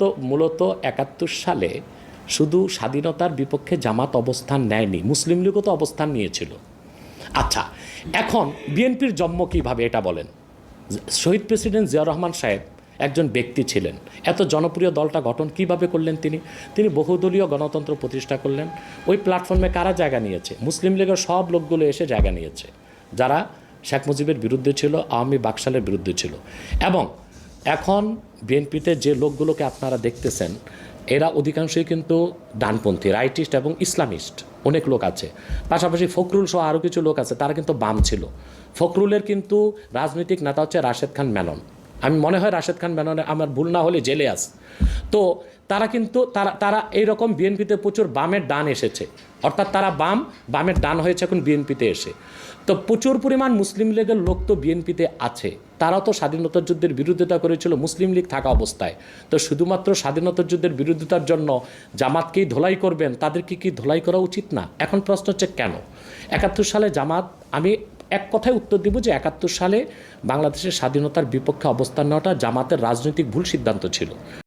তো মূলত ৭১ সালে শুধু স্বাধীনতার বিপক্ষে জামাত অবস্থান নেয়নি, মুসলিম লীগও তো অবস্থান নিয়েছিল। আচ্ছা, এখন বিএনপির জন্ম কীভাবে এটা বলেন। শহীদ প্রেসিডেন্ট জিয়াউর রহমান সাহেব একজন ব্যক্তি ছিলেন, এত জনপ্রিয় দলটা গঠন কিভাবে করলেন তিনি বহুদলীয় গণতন্ত্র প্রতিষ্ঠা করলেন। ওই প্ল্যাটফর্মে কারা জায়গা নিয়েছে? মুসলিম লীগের সব লোকগুলো এসে জায়গা নিয়েছে, যারা শেখ মুজিবের বিরুদ্ধে ছিল, আওয়ামী বাকশালের বিরুদ্ধে ছিল। এবং এখন বিএনপিতে যে লোকগুলোকে আপনারা দেখতেছেন, এরা অধিকাংশই কিন্তু ডানপন্থী, রাইটিস্ট এবং ইসলামিস্ট অনেক লোক আছে। পাশাপাশি ফখরুল সহ আরও কিছু লোক আছে, তারা কিন্তু বাম ছিল। ফখরুলের কিন্তু রাজনৈতিক নেতা হচ্ছে রাশেদ খান মেনন। আমি মনে হয় রাশেদ খান মেননের, আমার ভুল না হলে, জেলে আছে। তো তারা কিন্তু তারা এইরকম বিএনপিতে প্রচুর বামের ডান এসেছে, অর্থাৎ তারা বামের ডান হয়েছে এখন বিএনপিতে এসে। তো প্রচুর পরিমাণ মুসলিম লীগের লোক তো বিএনপিতে আছে, তারাও তো স্বাধীনতার যুদ্ধের বিরোধিতা করেছিল মুসলিম লীগ থাকা অবস্থায়। তো শুধুমাত্র স্বাধীনতার যুদ্ধের বিরোধিতার জন্য জামাতকেই ধোলাই করবেন, তাদেরকে কি ধোলাই করা উচিত না? এখন প্রশ্ন হচ্ছে কেন ৭১ সালে জামাত, আমি এক কথায় উত্তর দিব যে ৭১ সালে বাংলাদেশের স্বাধীনতার বিপক্ষে অবস্থান নেওয়াটা জামাতের রাজনৈতিক ভুল সিদ্ধান্ত ছিল।